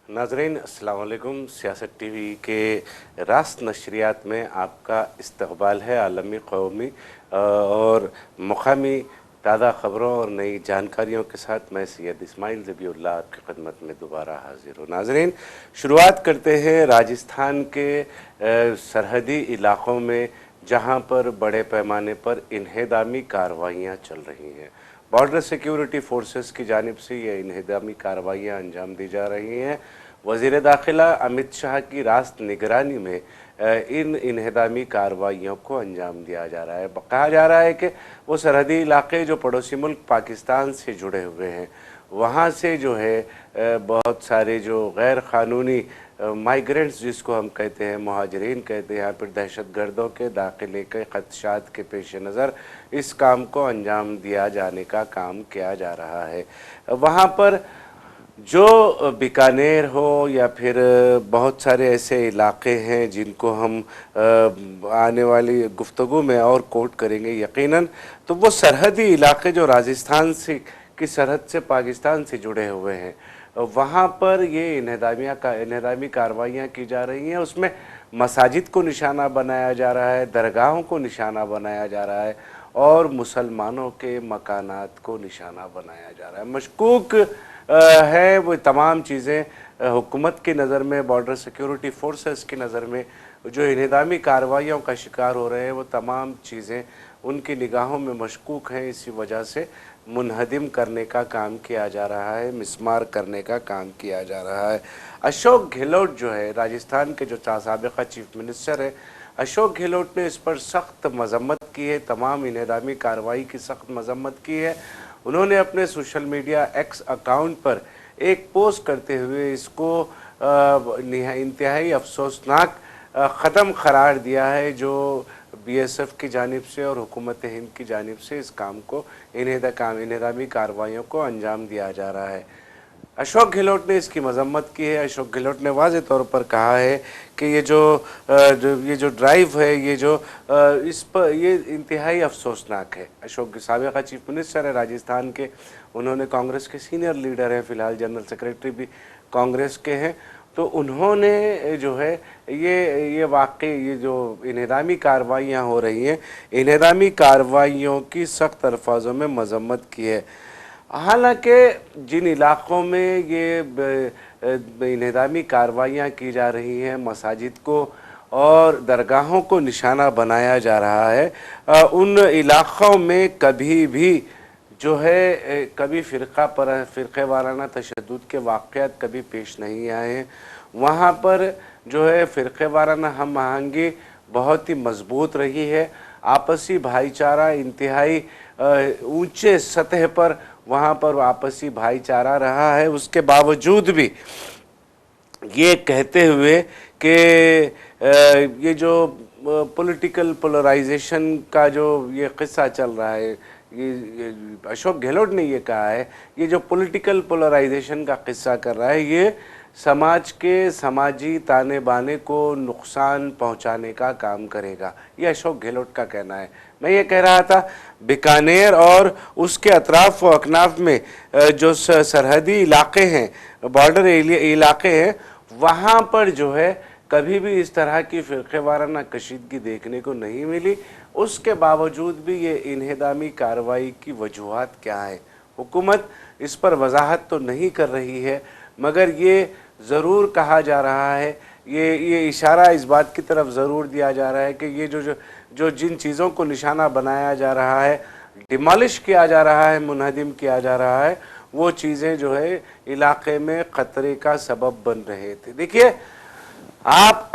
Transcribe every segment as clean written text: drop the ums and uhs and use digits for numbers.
नाज़रीन अस्सलाम वालेकुम। सियासत टीवी के रास्त नशरियात में आपका इस्तकबाल है। आलमी, कौमी और मुकामी ताज़ा ख़बरों और नई जानकारियों के साथ मैं सैयद इस्माइल ज़बीउल्लाह आपकी खिदमत में दोबारा हाज़िर हूँ। नाज़रीन, शुरुआत करते हैं राजस्थान के सरहदी इलाक़ों में, जहाँ पर बड़े पैमाने पर इन्हेदामी कार्रवाइयाँ चल रही हैं। बॉर्डर सिक्योरिटी फोर्सेस की जानिब से ये इन्हेदामी कार्रवाइयाँ अंजाम दी जा रही हैं। वज़ीर दाखिला अमित शाह की रास्त निगरानी में इन इन्हेदामी कार्रवाइयों को अंजाम दिया जा रहा है। कहा जा रहा है कि वो सरहदी इलाके जो पड़ोसी मुल्क पाकिस्तान से जुड़े हुए हैं, वहाँ से जो है बहुत सारे जो गैर क़ानूनी माइग्रेंट्स जिसको हम कहते हैं, मुहाजिरीन कहते हैं, या फिर दहशतगर्दों के दाखिले के ख़दशात के पेश नज़र इस काम को अंजाम दिया जाने का काम किया जा रहा है। वहाँ पर जो बीकानेर हो या फिर बहुत सारे ऐसे इलाक़े हैं जिनको हम आने वाली गुफ्तगू में और कोट करेंगे यकीनन, तो वो सरहदी इलाक़े जो राजस्थान से की सरहद से पाकिस्तान से जुड़े हुए हैं, वहाँ पर ये इन्हेदामी कार्रवाइयाँ की जा रही हैं। उसमें मसाजिद को निशाना बनाया जा रहा है, दरगाहों को निशाना बनाया जा रहा है और मुसलमानों के मकानात को निशाना बनाया जा रहा है। मशकूक है वो तमाम चीज़ें हुकूमत की नज़र में, बॉर्डर सिक्योरिटी फोर्सेस की नज़र में जो इन्हेदामी कार्रवाइयों का शिकार हो रहे हैं, वो तमाम चीज़ें उनकी निगाहों में मशकूक हैं। इसी वजह से मुनहदिम करने का काम किया जा रहा है, मिसमार करने का काम किया जा रहा है। अशोक गहलोत जो है राजस्थान के जो साबिक़ा चीफ मिनिस्टर है, अशोक गहलोत ने इस पर सख्त मजम्मत की है, तमाम इन्हेदामी कार्रवाई की सख्त मजम्मत की है। उन्होंने अपने सोशल मीडिया एक्स अकाउंट पर एक पोस्ट करते हुए इसको इंतहाई अफसोसनाक ख़दम करार दिया है जो बीएसएफ की जानिब से और हुकूमत हिंद की जानिब से इस काम को, इन्हेदामी कार्रवाइयों को अंजाम दिया जा रहा है। अशोक गहलोत ने इसकी मजम्मत की है। अशोक गहलोत ने वाज़ेह तौर पर कहा है कि ये जो ड्राइव है, इस पर ये इंतहाई अफसोसनाक है। अशोक साबिक़ा चीफ मिनिस्टर है राजस्थान के, उन्होंने कांग्रेस के सीनियर लीडर हैं, फ़िलहाल जनरल सेक्रेटरी भी कांग्रेस के हैं। तो उन्होंने जो है ये वाकई ये जो इन्हेदामी कार्रवाइयाँ हो रही हैं, इन्हेदामी कार्रवाइयों की सख्त अल्फाजों में मजम्मत की है। हालांकि जिन इलाक़ों में ये इन्हेदामी कार्रवाइयाँ की जा रही हैं, मसाजिद को और दरगाहों को निशाना बनाया जा रहा है, उन इलाक़ों में कभी भी जो है कभी फ़िरक़े वाराना तशद्दुद के वाक़यात कभी पेश नहीं आए हैं। वहाँ पर जो है फ़िरक़े वाराना हम आहंगी बहुत ही मज़बूत रही है। आपसी भाईचारा इंतहाई ऊंचे सतह पर वहाँ पर आपसी भाईचारा रहा है। उसके बावजूद भी ये कहते हुए कि ये जो पॉलिटिकल पोलराइजेशन का जो ये क़िस्सा चल रहा है, ये अशोक गहलोत ने ये कहा है, ये जो पॉलिटिकल पोलराइजेशन का क़िस्सा कर रहा है, ये समाज के समाजी ताने बाने को नुकसान पहुंचाने का काम करेगा। ये अशोक गहलोत का कहना है। मैं ये कह रहा था बीकानेर और उसके अतराफ़ व अकनाफ में जो सरहदी इलाक़े हैं, बॉर्डर इलाक़े हैं, वहाँ पर जो है कभी भी इस तरह की फ़िरक़े वाराना कशीदगी देखने को नहीं मिली। उसके बावजूद भी ये इन्हेदामी कार्रवाई की वजूहात क्या है, हुकूमत इस पर वजाहत तो नहीं कर रही है, मगर ये ज़रूर कहा जा रहा है, ये इशारा इस बात की तरफ ज़रूर दिया जा रहा है कि ये जो जिन चीज़ों को निशाना बनाया जा रहा है, डिमॉलिश किया जा रहा है, मुनहदिम किया जा रहा है, वो चीज़ें जो है इलाक़े में ख़तरे का सबब बन रहे थे। देखिए, आप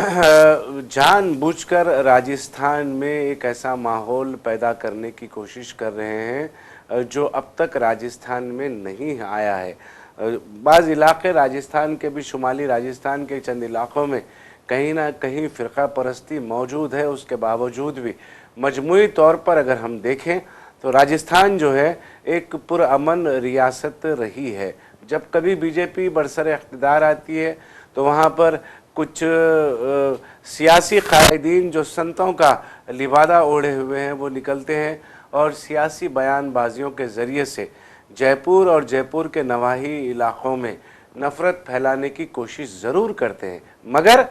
जानबूझकर राजस्थान में एक ऐसा माहौल पैदा करने की कोशिश कर रहे हैं जो अब तक राजस्थान में नहीं आया है। बाज़ इलाक़े राजस्थान के भी, शुमाली राजस्थान के चंद इलाक़ों में कहीं ना कहीं फ़िरक़ा परस्ती मौजूद है। उसके बावजूद भी मजमूई तौर पर अगर हम देखें तो राजस्थान जो है एक पुरअमन रियासत रही है। जब कभी बीजेपी बरसर इक़्तिदार आती है तो वहाँ पर कुछ सियासी क़ायदीन जो संतों का लिबादा ओढ़े हुए हैं वो निकलते हैं और सियासी बयानबाजियों के ज़रिए से जयपुर और जयपुर के नवाही इलाक़ों में नफ़रत फैलाने की कोशिश ज़रूर करते हैं, मगर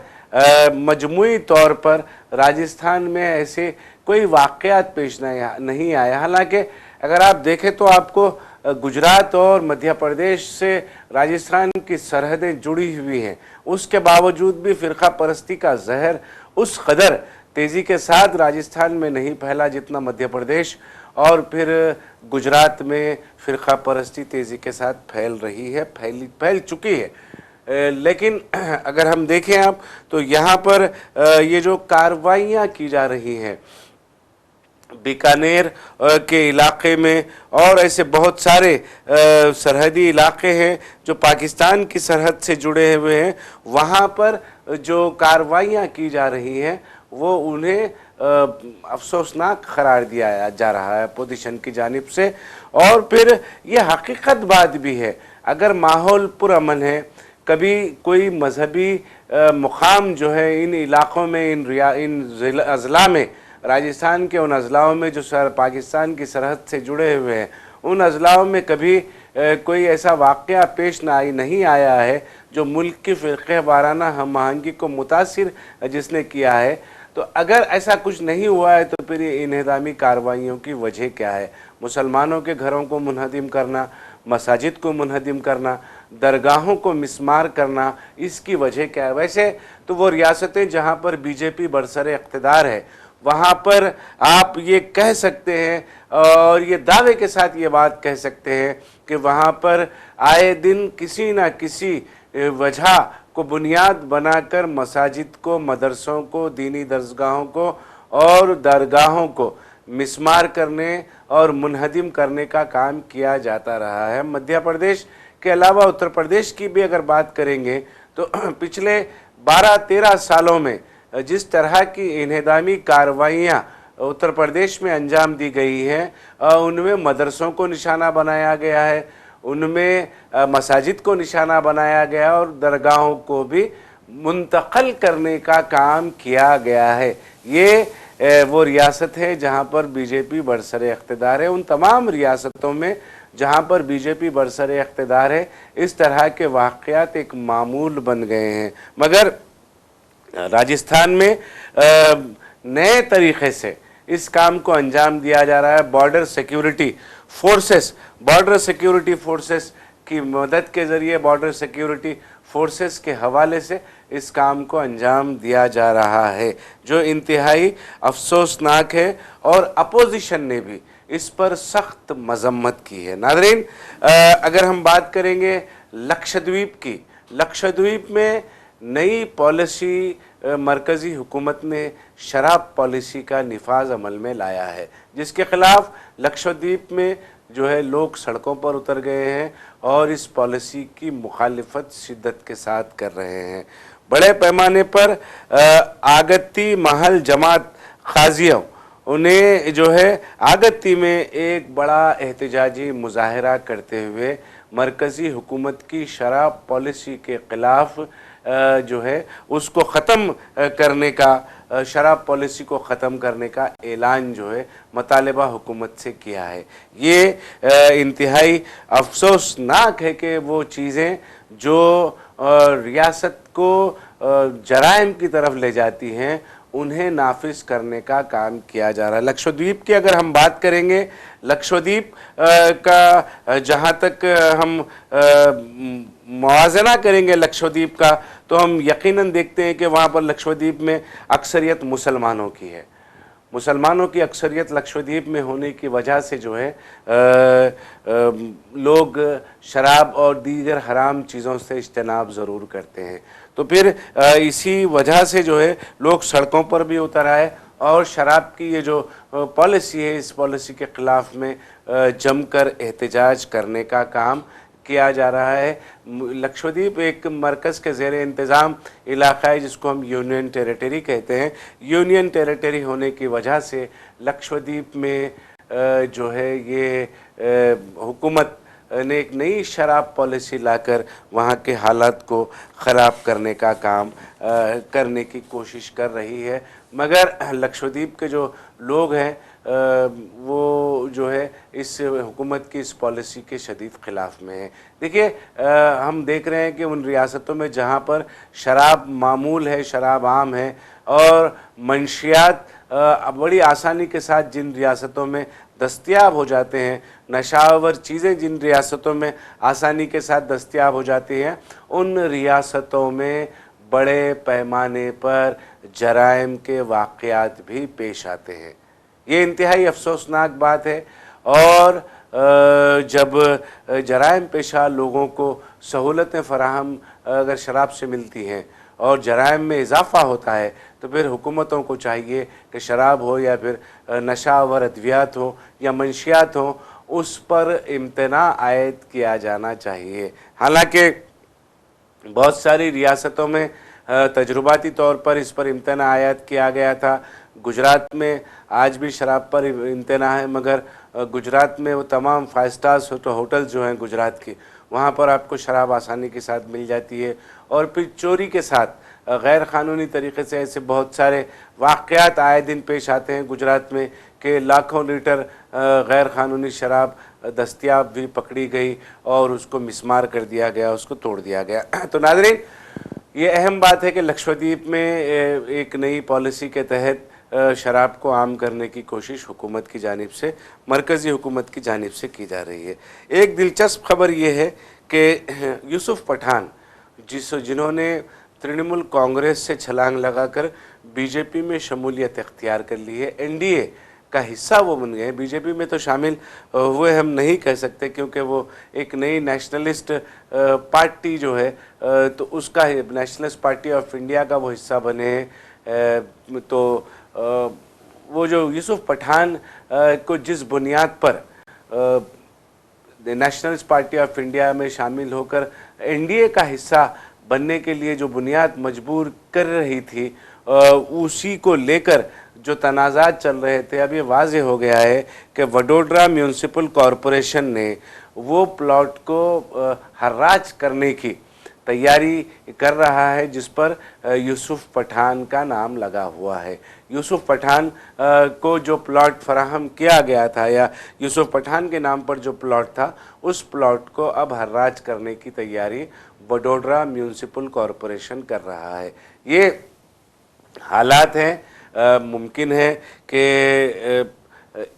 मजमूई तौर पर राजस्थान में ऐसे कोई वाक़यात पेश नहीं आया। हालांकि अगर आप देखें तो आपको गुजरात और मध्य प्रदेश से राजस्थान की सरहदें जुड़ी हुई हैं, उसके बावजूद भी फ़िरका परस्ती का जहर उस कदर तेज़ी के साथ राजस्थान में नहीं फैला जितना मध्य प्रदेश और फिर गुजरात में फ़िरका परस्ती तेज़ी के साथ फैल रही है, फैल चुकी है। लेकिन अगर हम देखें आप तो यहाँ पर ये जो कार्रवाइयाँ की जा रही हैं बीकानेर के इलाके में और ऐसे बहुत सारे सरहदी इलाके हैं जो पाकिस्तान की सरहद से जुड़े हुए हैं, वहाँ पर जो कार्रवाइयाँ की जा रही हैं वो उन्हें अफसोसनाक करार दिया जा रहा है अपोजिशन की जानिब से। और फिर ये हकीकत बात भी है, अगर माहौल पुरअमन है, कभी कोई मजहबी मुकाम जो है इन इलाक़ों में, इन अज़ला में, राजस्थान के उन अज़लाओं में जो पाकिस्तान की सरहद से जुड़े हुए हैं, उन अज़लाओं में कभी कोई ऐसा वाक़या पेश नहीं आया है जो मुल्क की फ़िरक़े वाराना हम आहंगी को मुतासिर जिसने किया है। तो अगर ऐसा कुछ नहीं हुआ है तो फिर ये इन्हदामी कार्रवाइयों की वजह क्या है? मुसलमानों के घरों को मुनहदिम करना, मसाजिद को मुनहदिम करना, दरगाहों को मिसमार करना, इसकी वजह क्या है? वैसे तो वो रियासतें जहाँ पर बीजेपी बरसरे इक़्तिदार है वहाँ पर आप ये कह सकते हैं और ये दावे के साथ ये बात कह सकते हैं कि वहाँ पर आए दिन किसी न किसी वजह को बुनियाद बनाकर मसाजिद को, मदरसों को, दीनी दरगाहों को और दरगाहों को मिसमार करने और मुनहदिम करने का काम किया जाता रहा है। मध्य प्रदेश के अलावा उत्तर प्रदेश की भी अगर बात करेंगे तो पिछले 12-13 सालों में जिस तरह की इन्हदामी कार्रवाइयाँ उत्तर प्रदेश में अंजाम दी गई हैं, उनमें मदरसों को निशाना बनाया गया है, उनमें मसाजिद को निशाना बनाया गया और दरगाहों को भी मुंतक़ल करने का काम किया गया है। ये वो रियासत है जहाँ पर बीजेपी बरसरे इक़्तिदार है। उन तमाम रियासतों में जहाँ पर बीजेपी बरसरे इक़्तिदार है, इस तरह के वाक़यात एक मामूल बन गए हैं। मगर राजस्थान में नए तरीक़े से इस काम को अंजाम दिया जा रहा है। बॉर्डर सिक्योरिटी फोर्सेस की मदद के ज़रिए, बॉर्डर सिक्योरिटी फोर्सेस के हवाले से इस काम को अंजाम दिया जा रहा है, जो इंतहाई अफसोसनाक है और अपोजिशन ने भी इस पर सख्त मजम्मत की है। नाज़रीन, अगर हम बात करेंगे लक्षद्वीप की, लक्षद्वीप में नई पॉलिसी मरकज़ी हुकूमत ने शराब पॉलिसी का निफाज अमल में लाया है, जिसके ख़िलाफ़ लक्षद्वीप में जो है लोग सड़कों पर उतर गए हैं और इस पॉलिसी की मुखालिफत शिद्दत के साथ कर रहे हैं। बड़े पैमाने पर आगत्ती महल जमात खाजियों उन्हें जो है आगत्ती में एक बड़ा एहतजाजी मुजाहरा करते हुए मरकज़ी हुकूमत की शराब पॉलिसी के ख़िलाफ़ जो है उसको ख़त्म करने का, शराब पॉलिसी को ख़त्म करने का ऐलान जो है मुतालिबा हुकूमत से किया है। ये इंतहाई अफसोसनाक है कि वो चीज़ें जो रियासत को जराइम की तरफ ले जाती हैं उन्हें नाफिज करने का काम किया जा रहा है। लक्षद्वीप की अगर हम बात करेंगे, लक्षद्वीप का जहाँ तक हम मुआवजना करेंगे लक्षद्वीप का, तो हम यकीनन देखते हैं कि वहाँ पर लक्षद्वीप में अक्सरियत मुसलमानों की है। मुसलमानों की अक्सरियत लक्षद्वीप में होने की वजह से जो है लोग शराब और दीगर हराम चीज़ों से इज्तनाब ज़रूर करते हैं। तो फिर इसी वजह से जो है लोग सड़कों पर भी उतर आए और शराब की ये जो पॉलिसी है, इस पॉलिसी के ख़िलाफ़ में जमकर एहतजाज करने का काम किया जा रहा है। लक्षद्वीप एक मरकज़ के ज़ेर इंतज़ाम इलाक़ा है जिसको हम यूनियन टेरिटरी कहते हैं। यूनियन टेरिटरी होने की वजह से लक्षद्वीप में जो है ये हुकूमत ने एक नई शराब पॉलिसी लाकर वहाँ के हालात को ख़राब करने का काम करने की कोशिश कर रही है। मगर लक्षद्वीप के जो लोग हैं وہ جو ہے اس حکومت کی اس پالیسی کے شدید خلاف میں ہے۔ دیکھیے ہم دیکھ رہے ہیں کہ ان ریاستوں میں جہاں پر شراب معمول ہے، شراب عام ہے، اور منشیات بڑی آسانی کے ساتھ جن ریاستوں میں دستیاب ہو جاتے ہیں، نشاور چیزیں جن ریاستوں میں آسانی کے ساتھ دستیاب ہو جاتی ہیں، ان ریاستوں میں بڑے پیمانے پر جرائم کے واقعات بھی پیش آتے ہیں۔ یہ انتہائی افسوسناک بات ہے، اور جب جرائم پیشہ لوگوں کو سہولتیں فراہم اگر شراب سے ملتی ہیں اور جرائم میں اضافہ ہوتا ہے، تو پھر حکومتوں کو چاہیے کہ شراب ہو یا پھر نشہ آور ادویات ہو یا منشیات ہوں، اس پر امتناع عائد کیا جانا چاہیے۔ حالانکہ بہت ساری ریاستوں میں تجرباتی طور پر اس پر امتناع عائد کیا گیا تھا۔ گجرات میں آج بھی شراب پر امتناع ہے، مگر گجرات میں وہ تمام 5 اسٹارز ہوٹل جو ہیں گجرات کی، وہاں پر آپ کو شراب آسانی کے ساتھ مل جاتی ہے، اور پھر چوری کے ساتھ غیر قانونی طریقے سے ایسے بہت سارے واقعات آئے دن پیش آتے ہیں گجرات میں کہ لاکھوں لیٹر غیر قانونی شراب دستیاب بھی پکڑی گئی اور اس کو مسمار کر دیا گیا، اس کو توڑ دیا گیا۔ تو ناظرین، یہ اہم بات ہے کہ لکشدیپ میں ایک نئی پالیسی کے تحت شراب کو عام کرنے کی کوشش حکومت کی جانب سے، مرکزی حکومت کی جانب سے کی جا رہی ہے۔ ایک دلچسپ خبر یہ ہے کہ یوسف پٹھان جنہوں نے ترنمول کانگریس سے چھلانگ لگا کر بی جے پی میں شمولیت اختیار کر لی ہے، این ڈی اے کا حصہ وہ بن گئے، بی جے پی میں تو شامل ہوئے ہم نہیں کہہ سکتے، کیونکہ وہ ایک نئی نیشنلسٹ پارٹی جو ہے تو اس کا نیشنلسٹ پارٹی آف انڈیا کا وہ حصہ بنے ہیں۔ تو وہ جو یوسف پٹھان کو جس بنیاد پر نیشنلسٹ پارٹی آف انڈیا میں شامل ہو کر این ڈی اے کا حصہ بننے کے لیے جو بنیاد مجبور کر رہی تھی، اسی کو لے کر جو تنازعات چل رہے تھے، اب یہ واضح ہو گیا ہے کہ وڈودرا میونسپل کارپوریشن نے وہ پلاٹ کو حراج کرنے کی تیاری کر رہا ہے جس پر یوسف پٹھان کا نام لگا ہوا ہے۔ یوسف پٹھان کو جو پلاٹ فراہم کیا گیا تھا، یا یوسف پٹھان کے نام پر جو پلاٹ تھا، اس پلاٹ کو اب حراج کرنے کی تیاری وڈودرا میونسپل کارپوریشن کر رہا ہے۔ یہ حالات ہیں، ممکن ہے کہ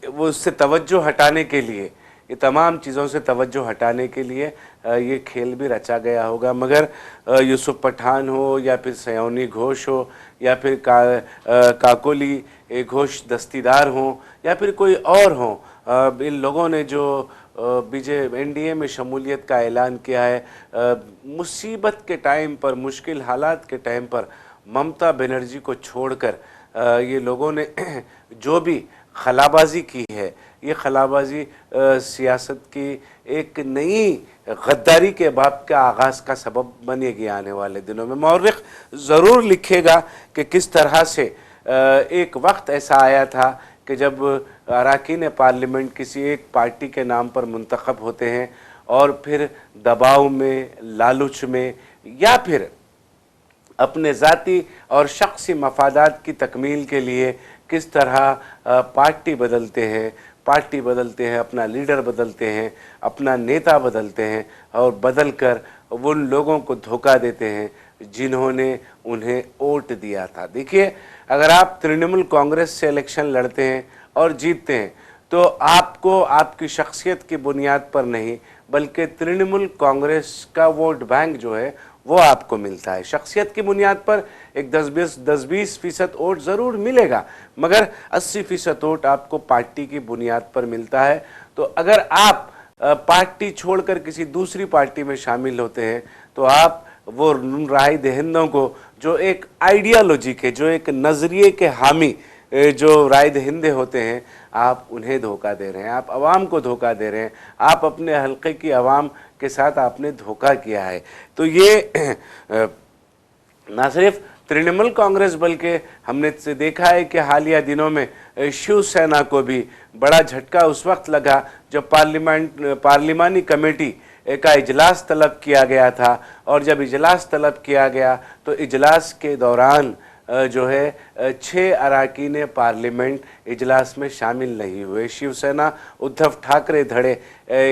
وہ اس سے توجہ ہٹانے کے لیے، یہ تمام چیزوں سے توجہ ہٹانے کے لیے یہ کھیل بھی رچا گیا ہوگا، مگر یوسف پٹھان ہو یا پھر سیونی گھوش ہو یا پھر کاکولی گھوش دستیدار ہوں یا پھر کوئی اور ہوں، ان لوگوں نے جو این ڈی اے میں شمولیت کا اعلان کیا ہے، مصیبت کے ٹائم پر، مشکل حالات کے ٹائم پر ممتا بنرجی کو چھوڑ کر یہ لوگوں نے جو بھی خلابازی کی ہے، یہ خلابازی سیاست کی ایک نئی غداری کے باب کا آغاز کا سبب بنے گی آنے والے دنوں میں۔ مورخ ضرور لکھے گا کہ کس طرح سے ایک وقت ایسا آیا تھا کہ جب اراکین پارلیمنٹ کسی ایک پارٹی کے نام پر منتخب ہوتے ہیں، اور پھر دباؤ میں، لالچ میں، یا پھر اپنے ذاتی اور شخصی مفادات کی تکمیل کے لیے کس طرح پارٹی بدلتے ہیں، اپنا لیڈر بدلتے ہیں، اپنا نیتا بدلتے ہیں، اور بدل کر ان لوگوں کو دھوکہ دیتے ہیں جنہوں نے انہیں ووٹ دیا تھا۔ دیکھیے، اگر آپ ترنمول کانگریس سے الیکشن لڑتے ہیں اور جیتتے ہیں، تو آپ کو آپ کی شخصیت کی بنیاد پر نہیں، بلکہ ترنمول کانگریس کا ووٹ بینک جو ہے وہ آپ کو ملتا ہے۔ شخصیت کی بنیاد پر ایک 10-20% ووٹ ضرور ملے گا، مگر 80% ووٹ آپ کو پارٹی کی بنیاد پر ملتا ہے۔ تو اگر آپ پارٹی چھوڑ کر کسی دوسری پارٹی میں شامل ہوتے ہیں، تو آپ وہ رائے دہندوں کو، جو ایک آئیڈیالوجی کے، جو ایک نظریے کے حامی جو رائے دہندے ہوتے ہیں، آپ انہیں دھوکہ دے رہے ہیں، آپ عوام کو دھوکہ دے رہے ہیں، آپ اپنے حلقے کی عوام کے ساتھ آپ نے دھوکہ کیا ہے۔ تو یہ نہ صرف ترنمول کانگریس، بلکہ ہم نے دیکھا ہے کہ حالیہ دنوں میں شیو سینا کو بھی بڑا جھٹکا اس وقت لگا جب پارلیمانی کمیٹی کا اجلاس طلب کیا گیا تھا، اور جب اجلاس طلب کیا گیا تو اجلاس کے دوران जो है 6 अरकान पार्लियामेंट इजलास में शामिल नहीं हुए। शिवसेना उद्धव ठाकरे धड़े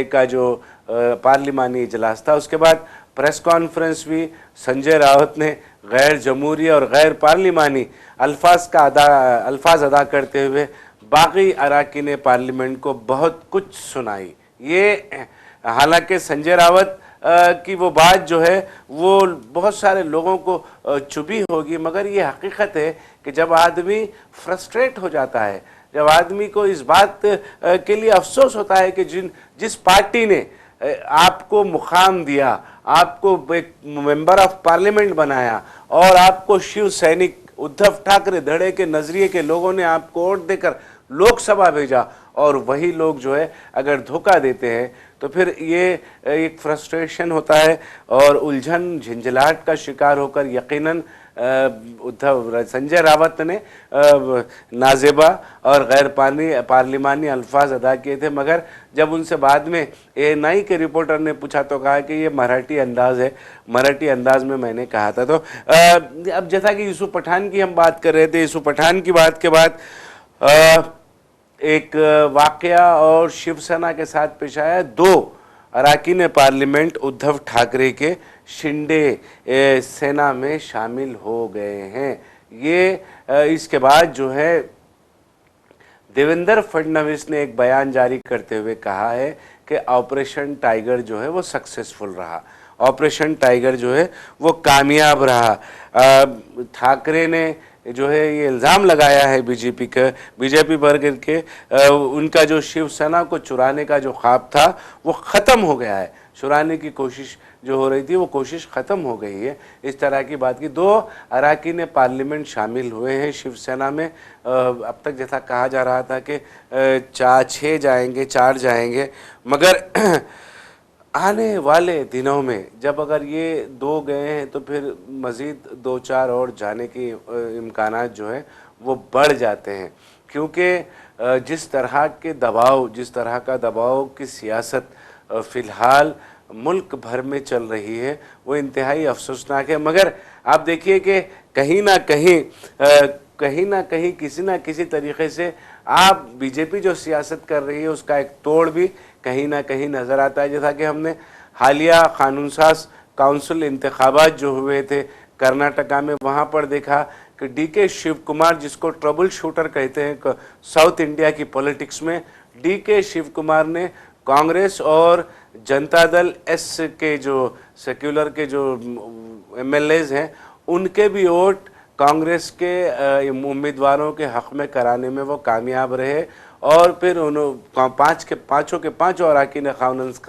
का जो पार्लिमानी इजलास था, उसके बाद प्रेस कॉन्फ्रेंस भी संजय राउत ने गैर जमहूरी और गैर पार्लिमानी अल्फाज अदा करते हुए बाकी अरकान पार्लियामेंट को बहुत कुछ सुनाई। ये हालांकि संजय रावत की वो बात जो है वो बहुत सारे लोगों को चुभी होगी, मगर ये हकीकत है कि जब आदमी फ्रस्ट्रेट हो जाता है, जब आदमी को इस बात के लिए अफसोस होता है कि जिस पार्टी ने आपको मुकाम दिया, आपको एक मेंबर ऑफ पार्लियामेंट बनाया और आपको शिव सैनिक उद्धव ठाकरे धड़े के नजरिए के लोगों ने आपको वोट देकर लोकसभा भेजा, और वही लोग जो है अगर धोखा देते हैं तो फिर ये एक फ्रस्ट्रेशन होता है और उलझन झंझलाहट का शिकार होकर यकीनन संजय रावत ने नाजेबा और गैर पार्लिमानी अल्फाज अदा किए थे। मगर जब उनसे बाद में ANI के रिपोर्टर ने पूछा तो कहा कि ये मराठी अंदाज है, मराठी अंदाज में मैंने कहा था। तो अब जैसा कि यूसुफ पठान की हम बात कर रहे थे, यूसुफ पठान की बात के बाद एक वाकया और शिवसेना के साथ पेश आया। 2 अरकान पार्लियामेंट उद्धव ठाकरे के शिंदे सेना में शामिल हो गए हैं। ये इसके बाद जो है देवेंद्र फडणवीस ने एक बयान जारी करते हुए कहा है कि ऑपरेशन टाइगर जो है वो सक्सेसफुल रहा, ऑपरेशन टाइगर जो है वो कामयाब रहा। ठाकरे ने जो है ये इल्ज़ाम लगाया है बीजेपी पर के उनका जो शिवसेना को चुराने का जो ख्वाब था वो ख़त्म हो गया है, चुराने की कोशिश जो हो रही थी वो कोशिश ख़त्म हो गई है। इस तरह की बात की। 2 अरकान पार्लियामेंट शामिल हुए हैं शिवसेना में। अब तक जैसा कहा जा रहा था कि 6 जाएंगे, 4 जाएंगे, मगर आने वाले दिनों में जब अगर ये 2 गए हैं तो फिर मज़ीद 2-4 और जाने की इम्कानात जो है वो बढ़ जाते हैं, क्योंकि जिस तरह का दबाव की सियासत फ़िलहाल मुल्क भर में चल रही है वो इंतहाई अफसोसनाक है। मगर आप देखिए कि कहीं ना कहीं किसी ना किसी तरीके से आप बीजेपी जो सियासत कर रही है उसका एक तोड़ भी कहीं ना कहीं नज़र आता है। जैसा कि हमने हालिया कानून साज काउंसिल इंतखाबात जो हुए थे कर्नाटका में, वहाँ पर देखा कि DK शिव कुमार, जिसको ट्रबल शूटर कहते हैं साउथ इंडिया की पॉलिटिक्स में, DK शिव कुमार ने कांग्रेस और जनता दल एस के जो सेक्युलर के जो MLAs हैं उनके भी वोट कांग्रेस के उम्मीदवारों के हक में कराने में वो कामयाब रहे, और फिर पाँचों के पाँचों अरकान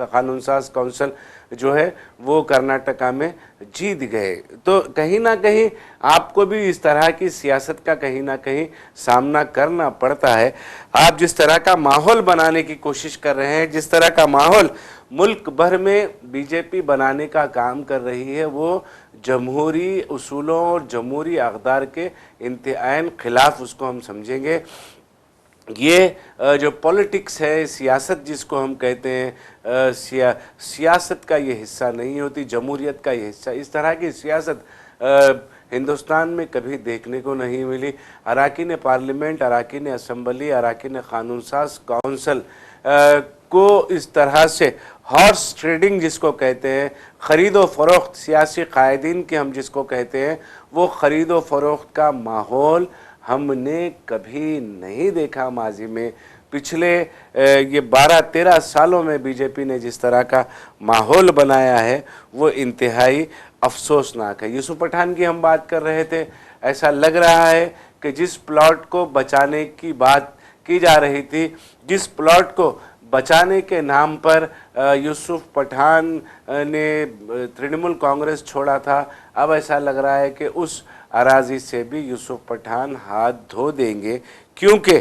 कानून साज काउंसिल जो है वो कर्नाटका में जीत गए। तो कहीं ना कहीं आपको भी इस तरह की सियासत का कहीं ना कहीं सामना करना पड़ता है। आप जिस तरह का माहौल बनाने की कोशिश कर रहे हैं, जिस तरह का माहौल मुल्क भर में बीजेपी बनाने का काम कर रही है, वो जमहूरी उसूलों और जमहूरी अक़दार के इंतहाई खिलाफ उसको हम समझेंगे। ये जो पॉलिटिक्स है, सियासत जिसको हम कहते हैं, सियासत का ये हिस्सा नहीं होती, जमहूरियत का ये हिस्सा। इस तरह की सियासत हिंदुस्तान में कभी देखने को नहीं मिली। अरकान पार्लियामेंट, अरकान असम्बली, अरकान कानून साज काउंसिल को इस तरह से हॉर्स ट्रेडिंग जिसको कहते हैं, ख़रीद व फ़रोख्त, सियासी कायदीन के हम जिसको कहते हैं, वो ख़रीद व फ़रोख्त का माहौल हमने कभी नहीं देखा माजी में। पिछले ये 12-13 सालों में बीजेपी ने जिस तरह का माहौल बनाया है वो इंतहाई अफसोसनाक है। यूसुफ पठान की हम बात कर रहे थे, ऐसा लग रहा है कि जिस प्लॉट को बचाने की बात की जा रही थी, जिस प्लॉट को बचाने के नाम पर यूसुफ पठान ने तृणमूल कांग्रेस छोड़ा था, अब ऐसा लग रहा है कि उस अराजी से भी यूसुफ पठान हाथ धो देंगे, क्योंकि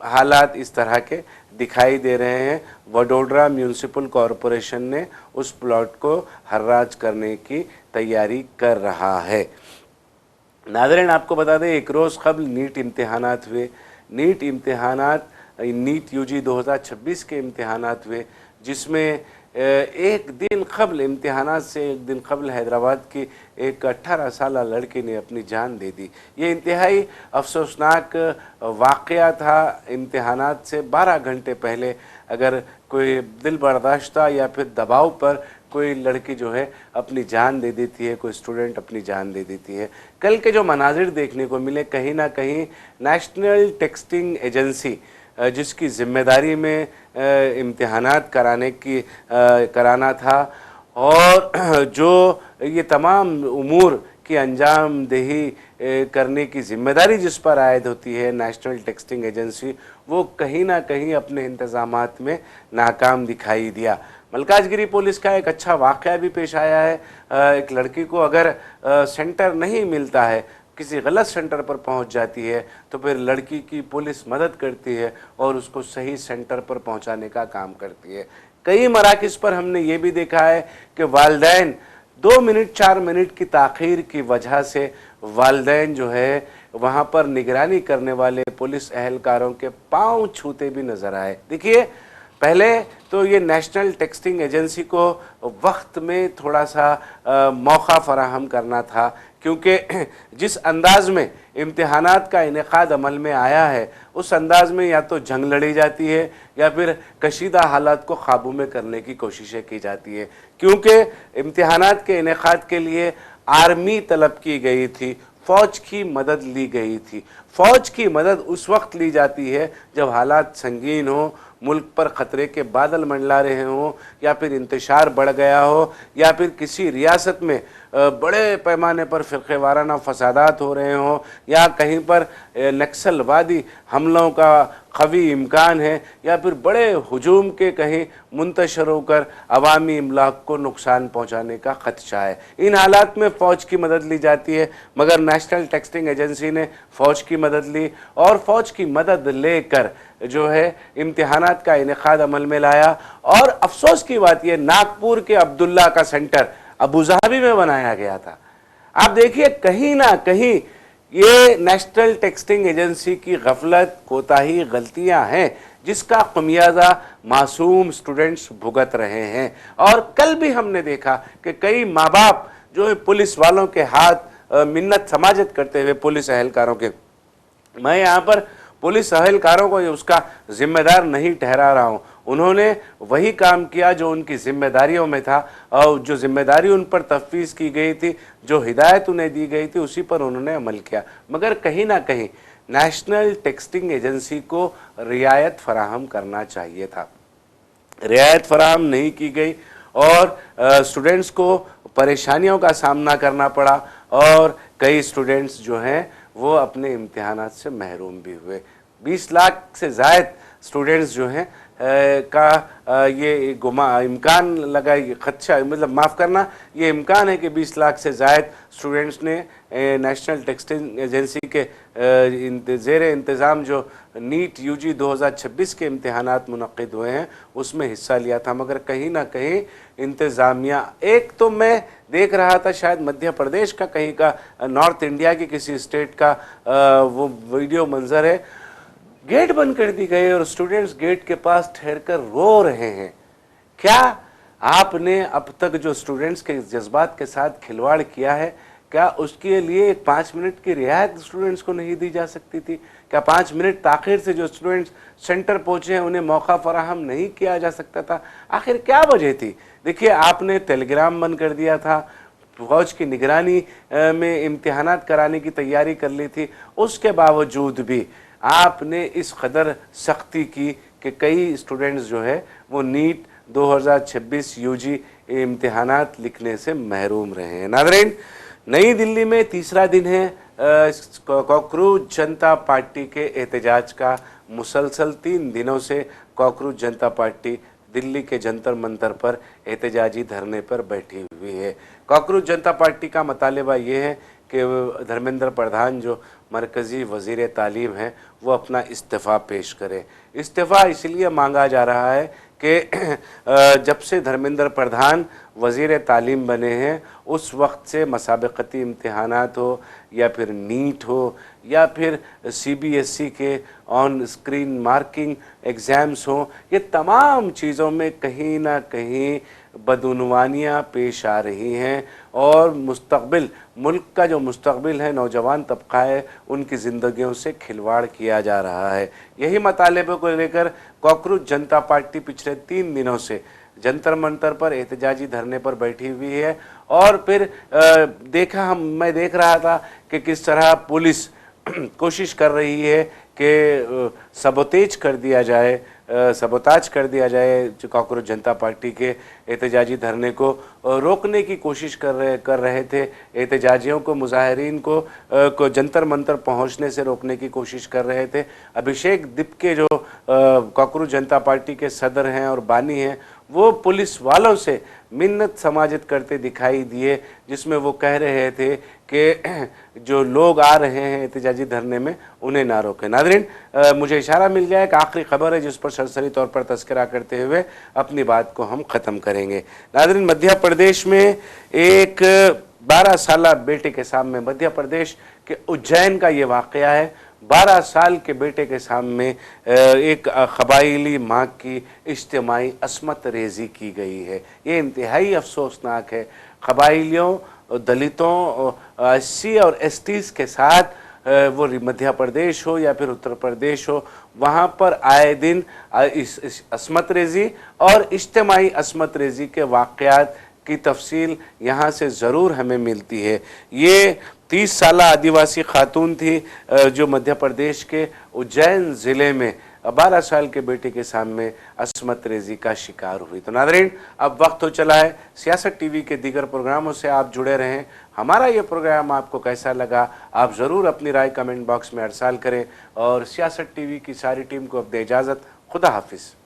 हालात इस तरह के दिखाई दे रहे हैं। वडोदरा म्यूनिसिपल कॉरपोरेशन ने उस प्लॉट को हर्राज करने की तैयारी कर रहा है। नाज़रीन, आपको बता दें, एक रोज़ कबल नीट इम्तहानात हुए। नीट UG 2026 के इम्तहानात हुए, जिसमें एक दिन कबल इम्तिहानात से एक दिन कबल हैदराबाद की एक 18 साल लड़की ने अपनी जान दे दी। ये इंतहाई अफसोसनाक वाक़या था। इम्तिहानात से 12 घंटे पहले अगर कोई दिल बर्दाश्ता या फिर दबाव पर कोई लड़की जो है अपनी जान दे देती है, कोई स्टूडेंट अपनी जान दे देती है। कल के जो मनाजिर देखने को मिले, कहीं ना कहीं नेशनल टेस्टिंग एजेंसी जिसकी ज़िम्मेदारी में इम्तिहानात कराना था और जो ये तमाम उमूर की अंजाम दही करने की ज़िम्मेदारी जिस पर आयद होती है नेशनल टेस्टिंग एजेंसी, वो कहीं ना कहीं अपने इंतज़ामात में नाकाम दिखाई दिया। मलकाजगिरी पुलिस का एक अच्छा वाक़या भी पेश आया है। एक लड़की को अगर सेंटर नहीं मिलता है, किसी गलत सेंटर पर पहुंच जाती है, तो फिर लड़की की पुलिस मदद करती है और उसको सही सेंटर पर पहुंचाने का काम करती है। कई मराकिज़ पर हमने ये भी देखा है कि वालिदैन 2 मिनट 4 मिनट की ताख़ीर की वजह से वालिदैन जो है वहाँ पर निगरानी करने वाले पुलिस अहलकारों के पाँव छूते भी नज़र आए। देखिए, पहले तो ये नेशनल टेस्टिंग एजेंसी को वक्त में थोड़ा सा मौका फराहम करना था, क्योंकि जिस अंदाज में इम्तिहानात का इनेकाद अमल में आया है उस अंदाज में या तो जंग लड़ी जाती है या फिर कशीदा हालात को काबू में करने की कोशिशें की जाती है। क्योंकि इम्तिहानात के इनेकाद के लिए आर्मी तलब की गई थी, फ़ौज की मदद ली गई थी। फ़ौज की मदद उस वक्त ली जाती है जब हालात संगीन हो, मुल्क पर ख़तरे के बादल मंडला रहे हों, या फिर इंतशार बढ़ गया हो, या फिर किसी रियासत में बड़े पैमाने पर फ़िरक़े वाराना फसादात हो रहे हों, या कहीं पर नक्सलवादी हमलों का क़वी इम्कान है, या फिर बड़े हुजूम के कहीं मुंतशर होकर अवामी इमलाक को नुकसान पहुँचाने का ख़दशा है। इन हालात में फ़ौज की मदद ली जाती है, मगर नेशनल टेस्टिंग एजेंसी ने फ़ौज की मदद ली और फ़ौज की मदद लेकर जो है इम्तिहानात का इनेकाद अमल में लाया। और अफसोस की बात यह, नागपुर के अब्दुल्ला का सेंटर अबूज़ाबी में बनाया गया था। आप देखिए, कहीं ना कहीं ये नेशनल टेस्टिंग एजेंसी की गफलत, कोताही, गलतियां हैं जिसका खमियाजा मासूम स्टूडेंट्स भुगत रहे हैं। और कल भी हमने देखा कि कई माँ बाप जो है पुलिस वालों के हाथ मिन्नत समाजत करते हुए पुलिस अहलकारों के, मैं यहाँ पर पुलिस अहलकारों को उसका जिम्मेदार नहीं ठहरा रहा हूँ, उन्होंने वही काम किया जो उनकी जिम्मेदारियों में था और जो जिम्मेदारी उन पर तफवीज़ की गई थी, जो हिदायत उन्हें दी गई थी, उसी पर उन्होंने अमल किया। मगर कहीं ना कहीं नेशनल टेस्टिंग एजेंसी को रियायत फराहम करना चाहिए था, रियायत फराहम नहीं की गई और स्टूडेंट्स को परेशानियों का सामना करना पड़ा और कई स्टूडेंट्स जो हैं वो अपने इम्तिहानात से महरूम भी हुए। 20 लाख से ज़ायद स्टूडेंट्स जो हैं ये इम्कान लगा, खदशा, मतलब माफ़ करना, ये इम्कान है कि 20 लाख से ज़ायद स्टूडेंट्स ने नेशनल टेस्टिंग एजेंसी के ज़ेर इंतज़ाम जो नीट यूजी 2026 के इम्तिहानात मुनक़िद हुए हैं उसमें हिस्सा लिया था। मगर कहीं ना कहीं इंतज़ामिया, एक तो मैं देख रहा था शायद मध्य प्रदेश का कहीं का, नॉर्थ इंडिया की किसी स्टेट का वो वीडियो मंजर है, गेट बंद कर दी गई और स्टूडेंट्स गेट के पास ठहर कर रो रहे हैं। क्या आपने अब तक जो स्टूडेंट्स के जज्बात के साथ खिलवाड़ किया है, क्या उसके लिए 5 मिनट की रियायत स्टूडेंट्स को नहीं दी जा सकती थी? क्या 5 मिनट ताख़ीर से जो स्टूडेंट्स सेंटर पहुँचे हैं उन्हें मौका फराहम नहीं किया जा सकता था? आखिर क्या वजह थी? देखिए, आपने टेलीग्राम बंद कर दिया था, फ़ौज की निगरानी में इम्तिहानात कराने की तैयारी कर ली थी, उसके बावजूद भी आपने इस कदर सख्ती की कि कई स्टूडेंट्स जो है वो नीट 2026 यूजी इम्तिहानात लिखने से महरूम रहे हैं। नाज़रीन, नई दिल्ली में तीसरा दिन है कॉकरोच जनता पार्टी के एहतजाज का। मुसलसल 3 दिनों से कॉकरोच जनता पार्टी दिल्ली के जंतर मंतर पर एहतजाजी धरने पर बैठी हुई है। कॉकरोच जनता पार्टी का मुतालिबा ये है कि धर्मेंद्र प्रधान जो मरकज़ी वज़ीर तालीम हैं वो अपना इस्तीफ़ा पेश करें। इस्तीफ़ा इसलिए मांगा जा रहा है कि जब से धर्मेंद्र प्रधान वज़ीर तालीम बने हैं उस वक्त से मसाबक़ती इम्तिहानात हो या फिर नीट हो या फिर CBSE के ऑन स्क्रीन मार्किंग एग्ज़ाम्स हों, ये तमाम चीज़ों में कहीं ना कहीं बदउनवानियाँ पेश आ रही हैं और मुस्तक़बिल मुल्क का जो मुस्तक़बिल है, नौजवान तबका है, उनकी ज़िंदगियों से खिलवाड़ किया जा रहा है। यही मतालिबे को लेकर कॉकरोच जनता पार्टी पिछले 3 दिनों से जंतर मंतर पर एहतजाजी धरने पर बैठी हुई है। और फिर मैं देख रहा था कि किस तरह पुलिस कोशिश कर रही है कि सबोतेज कर दिया जाए, सबोताज कर दिया जाए जो कॉकरोच जनता पार्टी के एहतजाजी धरने को रोकने की कोशिश कर रहे थे। एहतजाजियों को, मुजाहिरीन को जंतर मंतर पहुंचने से रोकने की कोशिश कर रहे थे। अभिषेक दिपके जो कॉकरोच जनता पार्टी के सदर हैं और बानी हैं, वो पुलिस वालों से मिन्नत समाजत करते दिखाई दिए, जिसमें वो कह रहे थे कि जो लोग आ रहे हैं एहतजाजी धरने में उन्हें ना रोकें। नाज़रीन, मुझे इशारा मिल गया एक आखिरी खबर है जिस पर सरसरी तौर पर तज़किरा करते हुए अपनी बात को हम ख़त्म करेंगे। नाज़रीन, मध्य प्रदेश में एक 12 साला बेटे के सामने, मध्य प्रदेश के उज्जैन का ये वाक़या है। 12 साल के बेटे के सामने एक क़बाइली माँ की इज्तिमाई अस्मत रेज़ी की गई है। ये इंतहाई अफसोसनाक है। क़बाइलियों, दलितों, SC और STs के साथ वो मध्य प्रदेश हो या फिर उत्तर प्रदेश हो, वहाँ पर आए दिन इस अस्मत रेज़ी और इज्तिमाई अस्मत रेज़ी के वाक़यात की तफसील यहाँ से ज़रूर हमें मिलती है। ये 30 साला आदिवासी खातून थी जो मध्य प्रदेश के उज्जैन ज़िले में 12 साल के बेटे के सामने अस्मत रेज़ी का शिकार हुई। तो नाज़रीन, अब वक्त हो चला है सियासत TV के दीगर प्रोग्रामों से आप जुड़े रहें। हमारा ये प्रोग्राम आपको कैसा लगा, आप ज़रूर अपनी राय कमेंट बॉक्स में अरसाल करें और सियासत TV की सारी टीम को अब दे इजाज़त। खुदा हाफिज़।